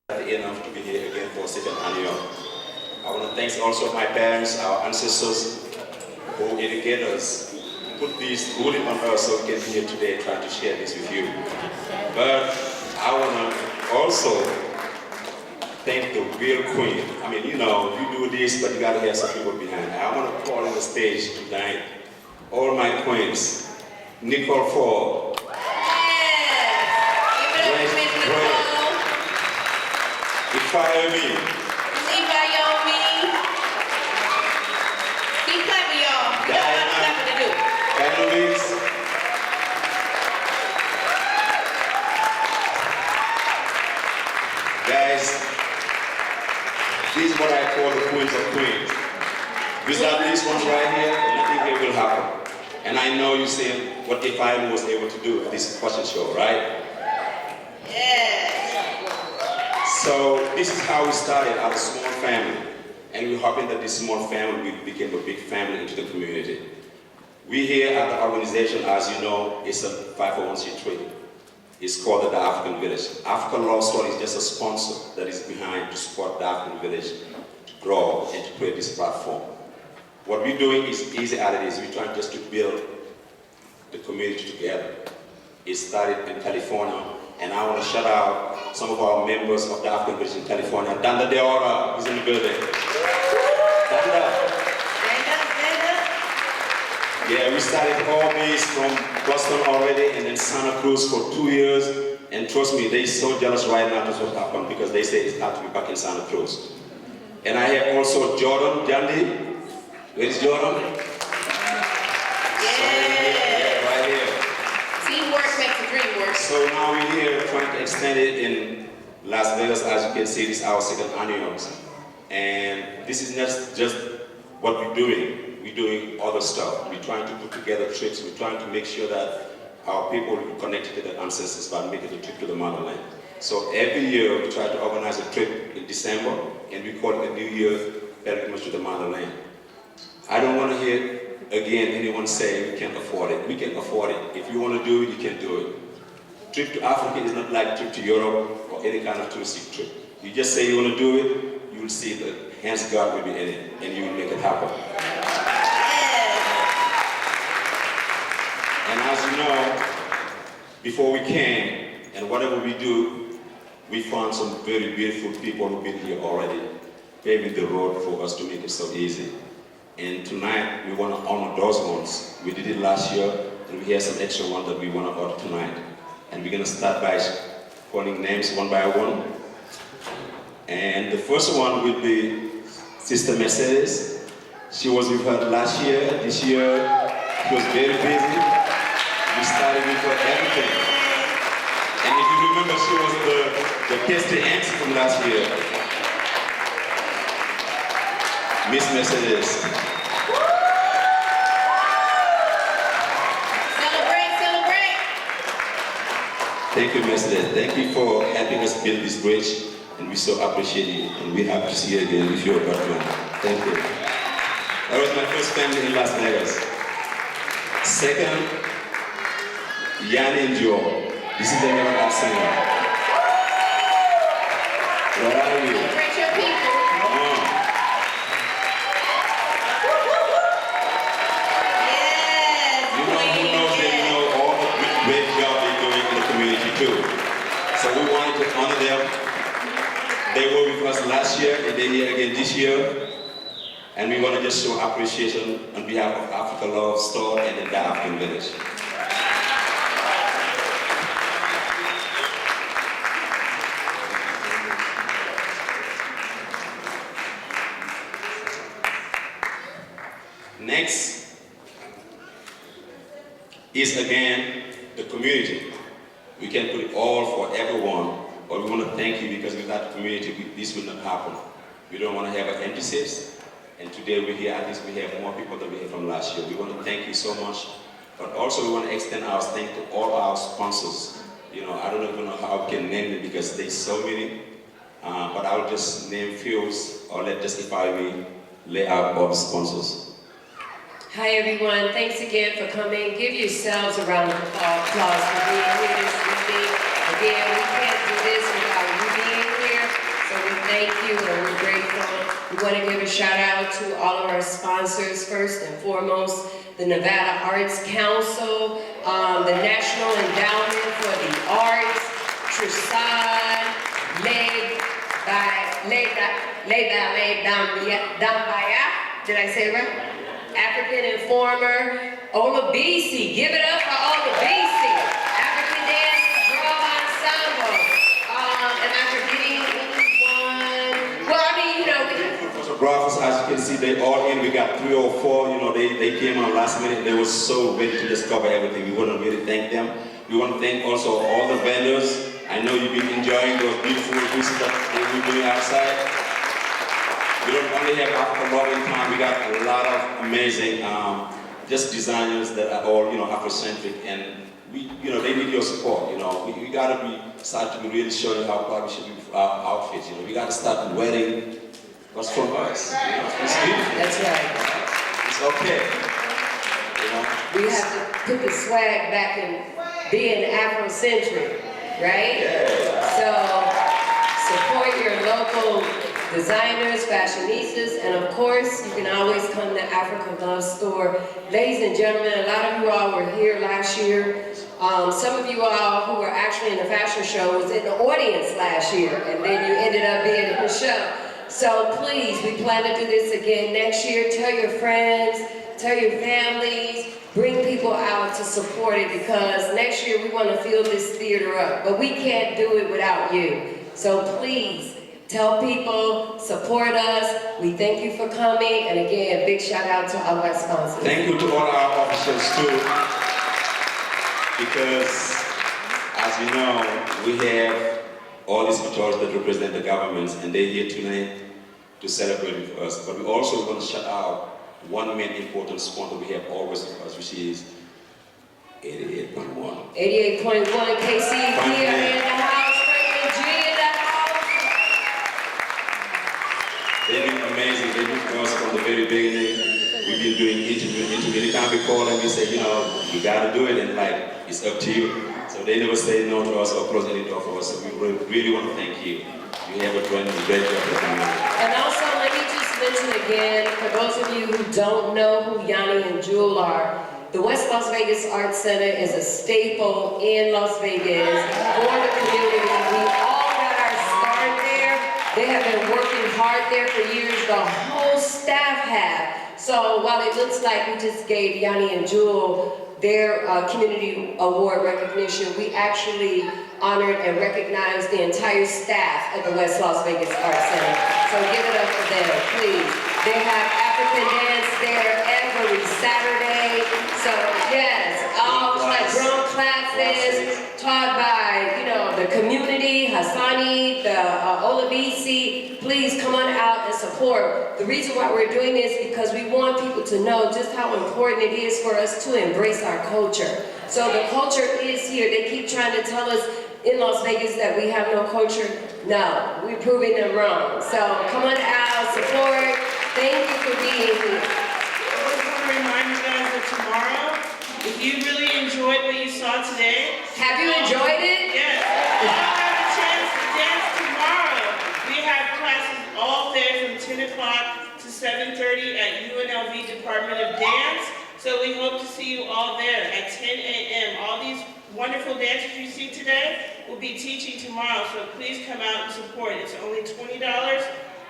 enough to be here again for second annual. I want to thank also my parents, our ancestors, who educated us, put this ruling on us so we can be here today trying to share this with you. But I want to also thank the real queen. I mean, you know, you do this, but you got to have some people behind. I want to call on the stage tonight all my queens. Nicole Ford. Ifayomi. Keep clapping, y'all. We got a lot of clapping to do. Guys, this is what I call the queens of queens. Without these ones right here, nothing here will happen. And I know you see what Ifayomi was able to do at this fashion show, right? Yes. So this is how we started our small family. And we're hoping that this small family will become a big family into the community. We here at the organization, as you know, is a 501c3. It's called the African Village. African Law Story is just a sponsor that is behind to support the African Village to grow and to create this platform. What we're doing is easy as it is. We're trying just to build the community together. It started in California, and I want to shout out some of our members of the African Village in California. Danda Deora is in the building. Danda. Yeah, we started all these from Boston already, and then Santa Cruz for 2 years. And trust me, they're so jealous right now that's what happened, because they say it's hard to be back in Santa Cruz. And I have also Jordan Jandi. Where is Jordan? Yeah, right here. Teamwork makes the dream work. So now we're here trying to extend it in Las Vegas. As you can see, this is our second annual. And this is not just what we're doing. We're doing other stuff. We're trying to put together trips. We're trying to make sure that our people will be connected to their ancestors by making a trip to the motherland. So every year we try to organize a trip in December, and we call it a New Year pilgrimage to the motherland. I don't want to hear again anyone say we can't afford it. We can afford it. If you want to do it, you can do it. Trip to Africa is not like trip to Europe or any kind of touristic trip. You just say you want to do it, you will see the hands of God will be in it, and you will make it happen. And as you know, before we came, and whatever we do, we found some very beautiful people who've been here already, paving the road for us to make it so easy. And tonight, we want to honor those ones. We did it last year, and we have some extra ones that we want to honor tonight. And we're going to start by calling names one by one. And the first one will be Sister Mercedes. She was with her last year. This year, she was very busy. We started with her everything. And if you remember, she was the tasty auntie from last year. Miss Mercedes. Celebrate, celebrate. Thank you, Mercedes. Thank you for helping us build this bridge, and we so appreciate you. And we happy to see you again with your partner. Thank you. That was my first family in Las Vegas. Second, Yanni and Joe. This is the name of our singer. Where are you? Celebrate your people. Come on. Yes. You know who knows they know all the great job they're doing in the community too. So we wanted to honor them. They were with us last year and they're here again this year. And we want to just show appreciation on behalf of Africa Love Store and in the African Village. Next is again the community. We can put it all for everyone, but we want to thank you because without the community, this will not happen. We don't want to have an empty seats. And today we're here, at least we have more people than we had from last year. We want to thank you so much, but also we want to extend our thanks to all our sponsors. You know, I don't even know how I can name them because there's so many, but I'll just name few, or let just Ifayomi lay out all the sponsors. Hi everyone, thanks again for coming. Give yourselves a round of applause for being here this evening. Again, we can't do this without you being here. a shout out to all of our sponsors, first and foremost, the Nevada Arts Council, the National Endowment for the Arts, Trisad, Dambaya, did I say it right? African Informer, Olabisi, give it up for Olabisi, African Dance Drum Ensemble. Am I forgetting anyone? Well, I mean, you know, Photographers, as you can see, they all in. We got 3 or 4. You know, they came on last minute. They were so ready to discover everything. We want to really thank them. We want to thank also all the vendors. I know you've been enjoying those beautiful pieces that we're doing outside. We don't only have African love in town. We got a lot of amazing, just designers that are all, you know, Afrocentric, and we, you know, they need your support. You know, we gotta start to be really showing how proud we should be with our outfits. You know, we gotta start wearing what's from us. You know, it's beautiful. that's right. It's okay. You know. We have to put the swag back in being Afrocentric, right? Yeah. So support your local designers, fashionistas, and of course, you can always come to Africa Love Store. Ladies and gentlemen, a lot of you all were here last year. Some of you all who were actually in the fashion show was in the audience last year, and then you ended up being in the show. So please, we plan to do this again next year. Tell your friends, tell your families, bring people out to support it, because next year we want to fill this theater up, but we can't do it without you. So please, tell people, support us. We thank you for coming, and again, big shout out to all our sponsors. Thank you to all our officials too, because as you know, we have all these authorities that represent the governments, and they're here tonight to celebrate with us. But we also want to shout out one main important sponsor we have always with us, which is 88.1. 88.1 KCP in the house, Franklin G in the house. They've been amazing. They've been with us from the very beginning. We've been doing interview. Anytime we call them, we say, you know, you gotta do it, and like, it's up to you. So they never say no to us or close any door for us. So we really want to thank you. You have a great job for coming out. And also, let me just mention again, for those of you who don't know who Yanni and Jewel are, the West Las Vegas Arts Center is a staple in Las Vegas for the community. We all got our start there. They have been working hard there for years. The whole staff have. So while it looks like we just gave Yanni and Jewel their community award recognition, we actually honored and recognized the entire staff at the West Las Vegas Arts Center. So give it up for them, please. They have African dance there every Saturday. So yes, all drum classes taught by, you know, the community, Hassani, the Olabisi. Please come on out and support. The reason why we're doing this is because we want people to know just how important it is for us to embrace our culture. So the culture is here. They keep trying to tell us in Las Vegas that we have no culture. No, we're proving them wrong. So come on out, support. Thank you for being here. I just want to remind you guys that tomorrow, if you really enjoyed what you saw today, Have you enjoyed it? yes, you all have a chance to dance tomorrow. We have classes all day from 10 o'clock to 7:30 at UNLV Department of Dance. So we hope to see you all there at 10 a.m. All these wonderful dancers you see today will be teaching tomorrow, so please come out and support. It's only $20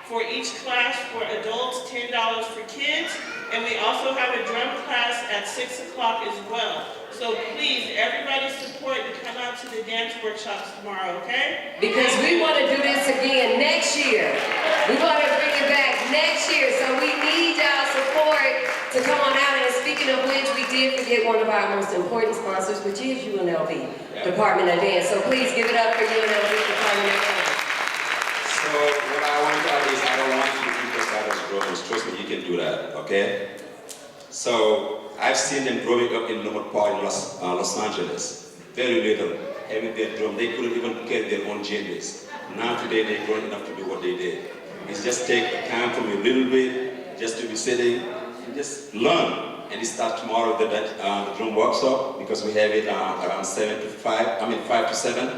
for each class for adults, $10 for kids, and we also have a drum class at 6 o'clock as well. So please, everybody support to come out to the dance workshops tomorrow, okay? Because we want to do this again next year. We want to bring it back next year, so we need y'all support to come on out. And speaking of which, we did forget one of our most important sponsors, which is UNLV Department of Dance. So please give it up for UNLV Department of Dance. So what I want to add is I don't want you to just out as drummers. Trust me, you can do that, okay? So I've seen them growing up in Lombard Park in Los Angeles. Very little, having their drum. They couldn't even carry their own djembes. Now today they're grown enough to do what they did. It's just take time from you a little bit, just to be sitting and just learn. And it starts tomorrow the drum workshop, because we have it around 5 to 7.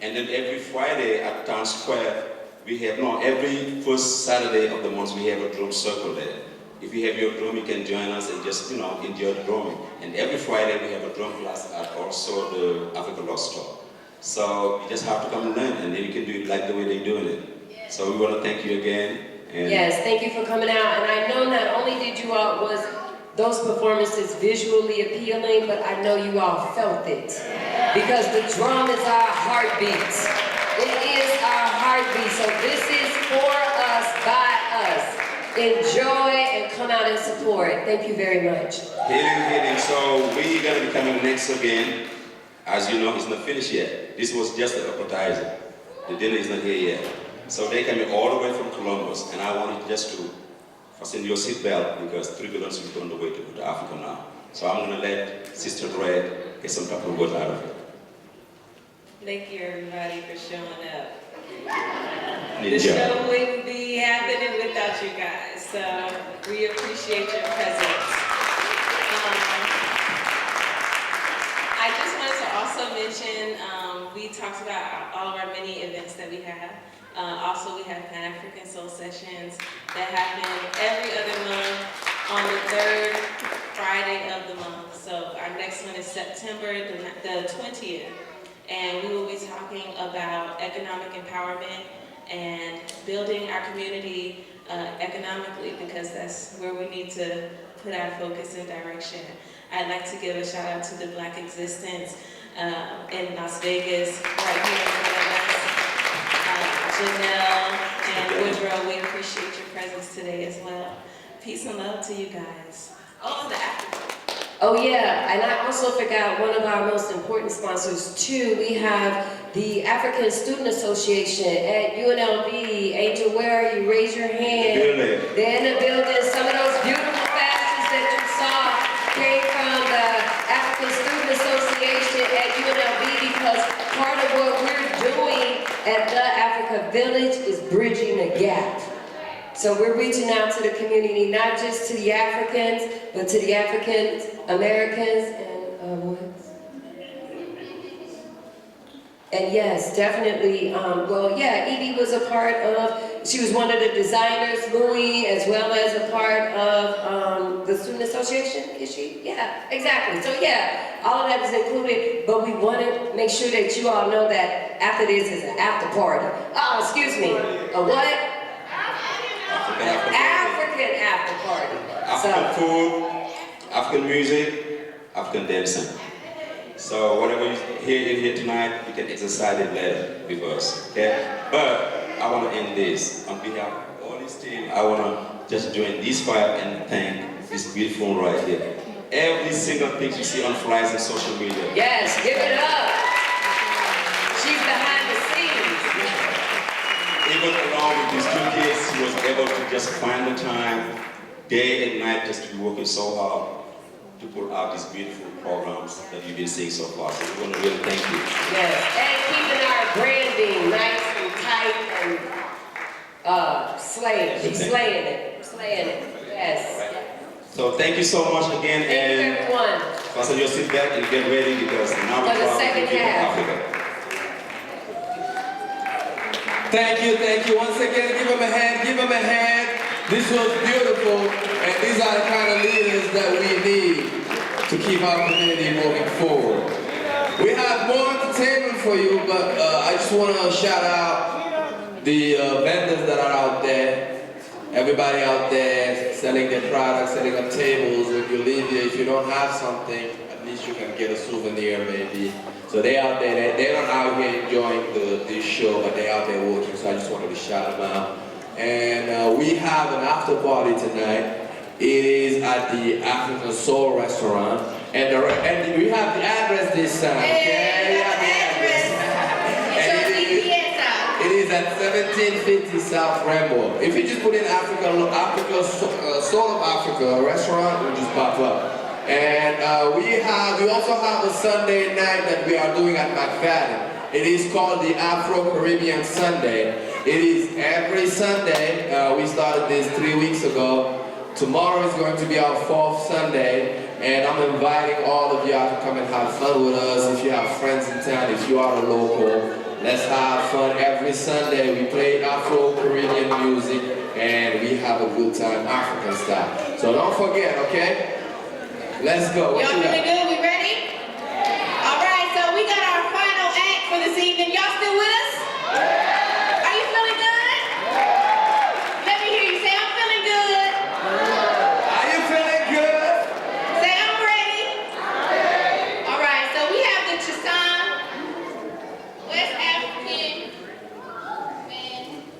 And then every Friday at Town Square, we have, no, every first Saturday of the month we have a drum circle there. If you have your drum, you can join us and just, enjoy the drumming. And every Friday we have a drum class at also the Africa Lost Store. So you just have to come and learn, and then you can do it like the way they're doing it. So we want to thank you again. And Yes, thank you for coming out. And I know not only did you all, was those performances visually appealing, but I know you all felt it. Because the drum is our heartbeat. It is our heartbeat. So this is for us, by us. Enjoy and come out and support. Thank you very much. Healing. So we're going to be coming next again. As you know, it's not finished yet. This was just an appetizer. The dinner is not here yet. So they're coming all the way from Columbus, and I want you just to fasten your seatbelt because 3 Billions will be on the way to go to Africa now. So I'm going to let Sister Red get some type of word out of it. Thank you, everybody, for showing up. The Ninja. show wouldn't be happening without you guys, so we appreciate your presence. I just wanted to also mention, we talked about all of our many events that we have. Also, we have Pan-African Soul Sessions that happen every other month on the 3rd Friday of the month. So our next one is September the 20th. And we will be talking about economic empowerment and building our community economically, because that's where we need to put our focus and direction. I'd like to give a shout out to the Black Existence in Las Vegas, right here in front of us. Janelle and Woodrow, we appreciate your presence today as well. Peace and love to you guys. Oh, the Africa. Oh yeah, and I also forgot one of our most important sponsors too. We have the African Student Association at UNLV. Angel, where are you? Raise your hand. They're in the building. Some of those beautiful fashions that you saw came from the African Student Association at UNLV, because part of what we're doing at the Africa Village is bridging the gap. So we're reaching out to the community, not just to the Africans, but to the African Americans and yes, definitely. Edie was a part of, she was one of the designers, Louie, as well as a part of the Student Association, is she? Yeah, exactly. So yeah, all of that is included, but we want to make sure that you all know that after this is an after party. Oh, excuse me, a what? African after party. African food, African music, African dancing. So whatever you hear in here tonight, you can exercise it later with us, okay? But I want to end this. On behalf of all this team, I want to just join these five and thank this beautiful one right here. Every single thing you see on flyers and social media. Yes, give it up. She's behind the scenes. Even along with these 2 kids, she was able to just find the time, day and night, just to be working so hard to put out these beautiful programs that you've been seeing so far. So we want to really thank you. Yes, and keeping our branding nice and tight and slaying. She's slaying it. Slaying it. Yes. So thank you so much again, Thank you, and everyone. fasten your seatbelt and get ready, because now For the we're second to half. Africa. Thank you. Once again, give them a hand, This was beautiful, and these are the kind of leaders that we need to keep our community moving forward. We have more entertainment for you, but I just want to shout out the vendors that are out there. Everybody out there selling their products, setting up tables. When you leave here, if you don't have something, at least you can get a souvenir maybe. So they out there, they're not out here enjoying this show, but they're out there working, so I just wanted to shout them out. And we have an after party tonight. It is at the African Soul Restaurant. And we have the address this time. Hey, We have the address. And Get your GPS out. it is at 1750 South Rainbow. If you just put in Soul of Africa restaurant, it will just pop up. And we also have a Sunday night that we are doing at McFadden. It is called the Afro-Caribbean Sunday. It is every Sunday. We started this 3 weeks ago. Tomorrow is going to be our 4th Sunday, and I'm inviting all of y'all to come and have fun with us. If you have friends in town, if you are a local, Let's have fun every Sunday. We play Afro-Caribbean music and we have a good time, African style. So don't forget, okay? Let's go. What Y'all you feeling got? good? We ready? All right, so we got our final act for this evening. Y'all still with us? Are you feeling good? Let me hear you say, I'm feeling good. Are you feeling good? Say, I'm ready. All right, so we have the Chisan West African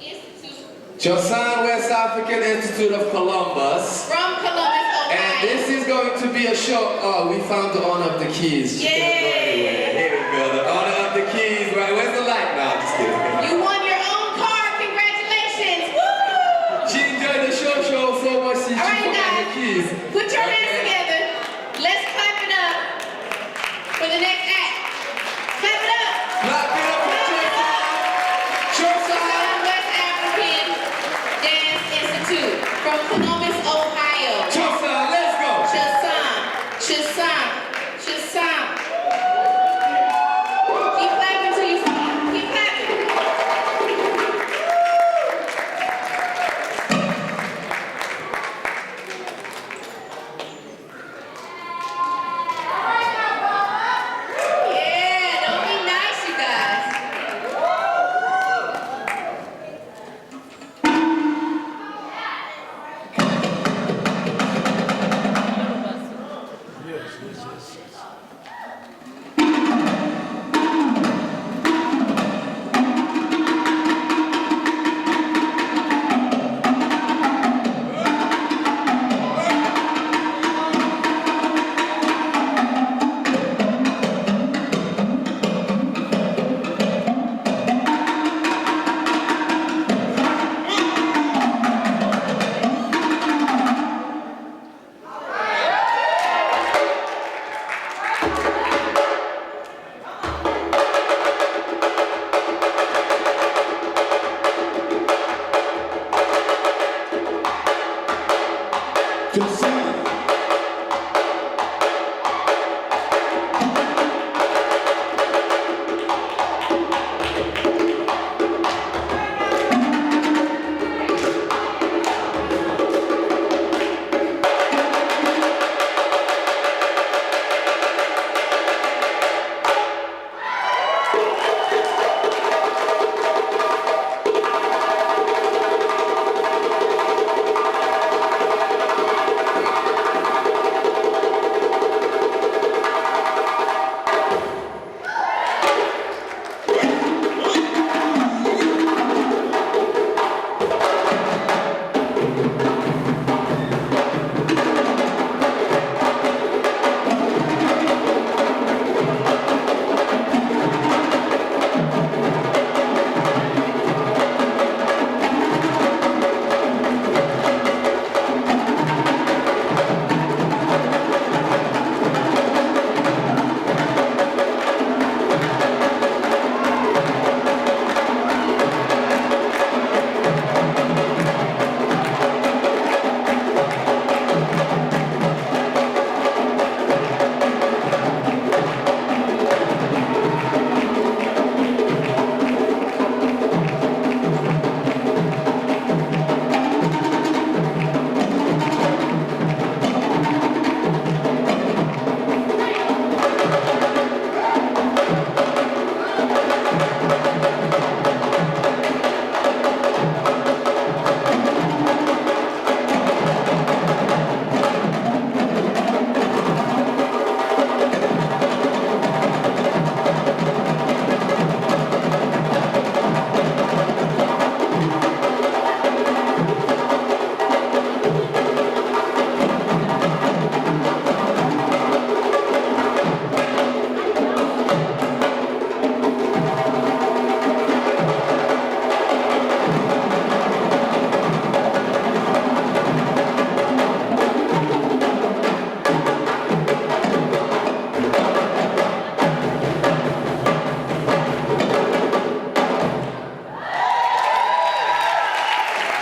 Institute Chosan West African Institute of Columbus. from Columbus, And Ohio. this is going to be a show. Oh, we found the owner of the keys. She can't go anywhere. Here we go. The owner of the keys. Right. Where's the light? No, I'm just kidding. You won your own car. Congratulations. Woo! She enjoyed the show so much she All right, forgot the guys. keys. Put your hands together. Let's clap it up for the next act. Clap it up. Clap it up for Chosan. Chisan West African Dance Institute from Columbus, Ohio. Chosan, let's go. Chisan, Chisan, Chisan. Keep clapping till you stop. Keep clapping. Yeah, don't be nice, you guys.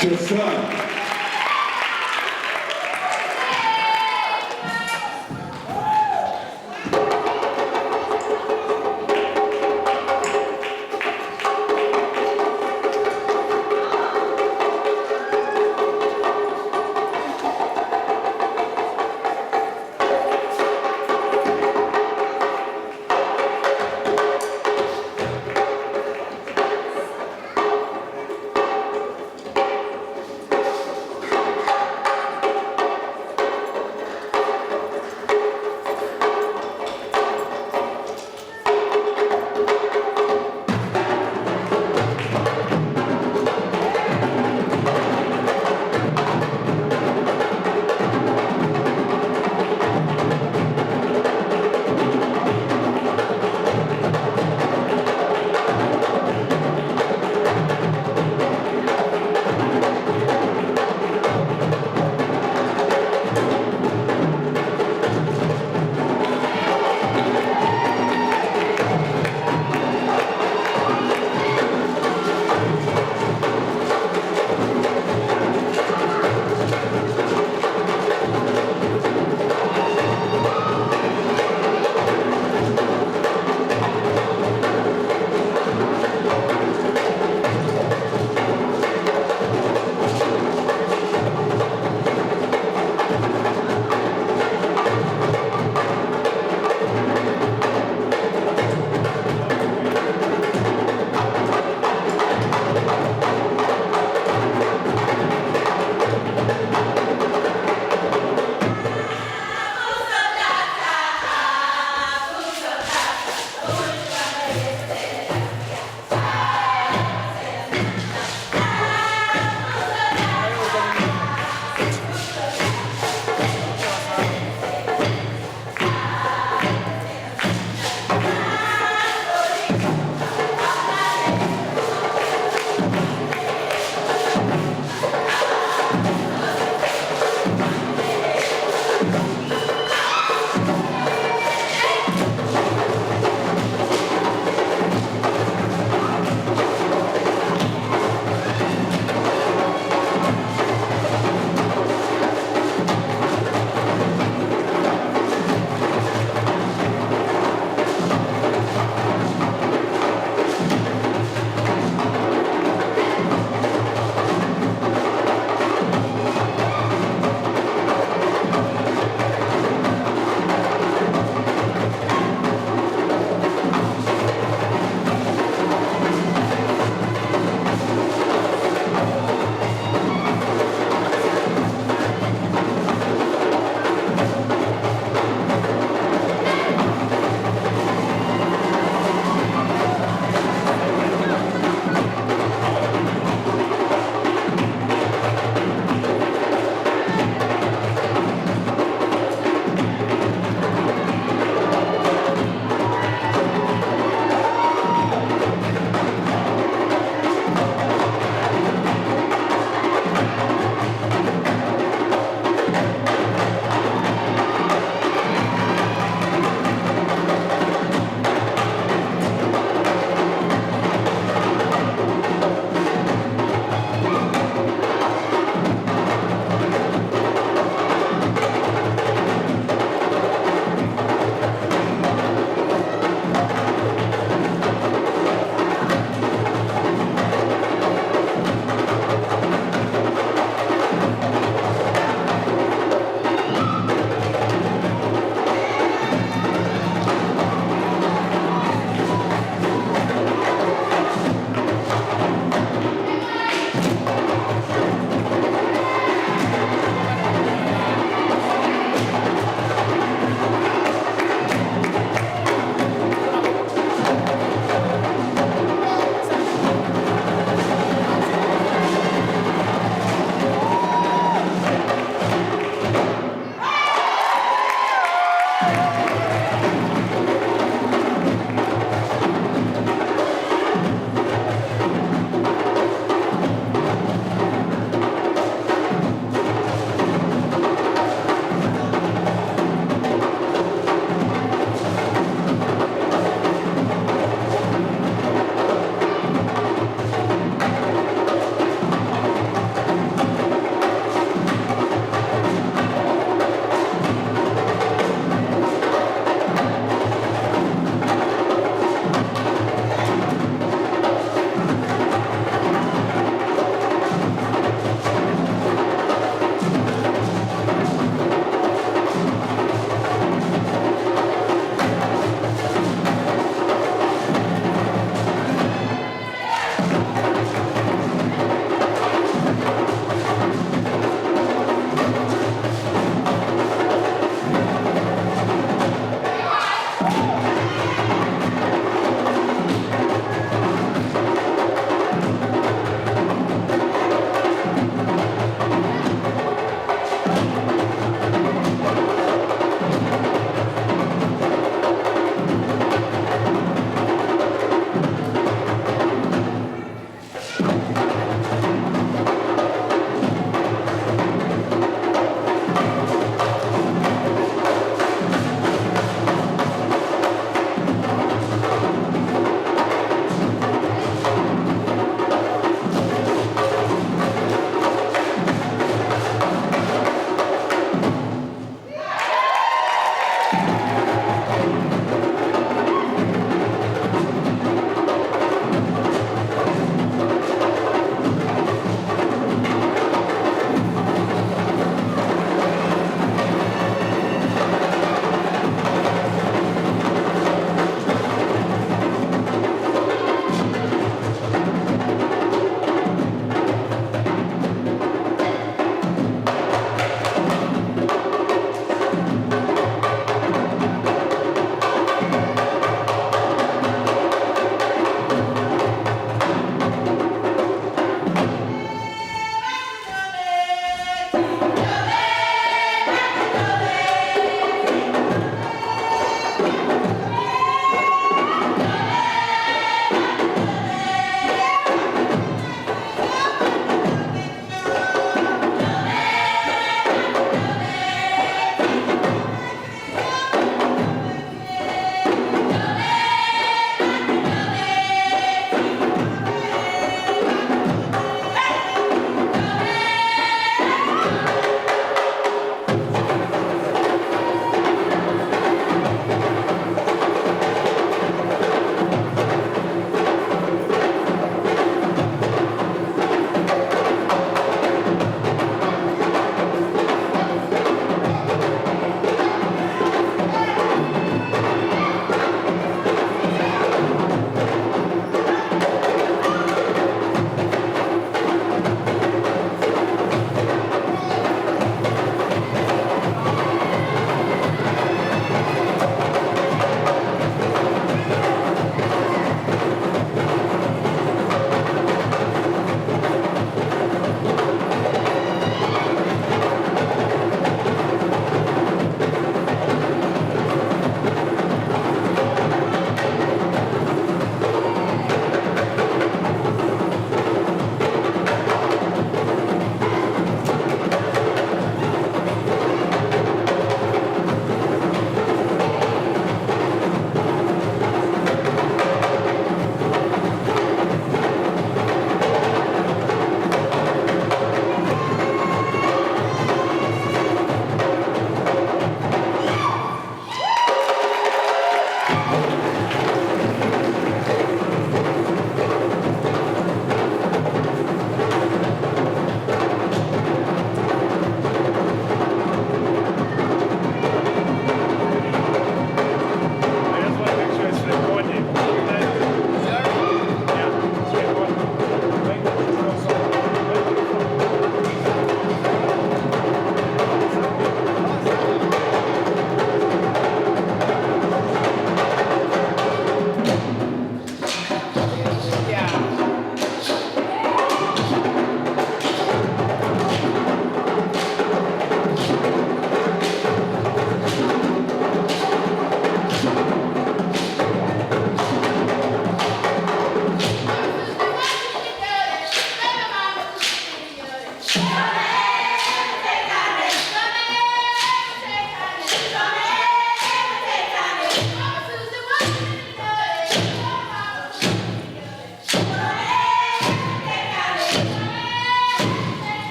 Chisan.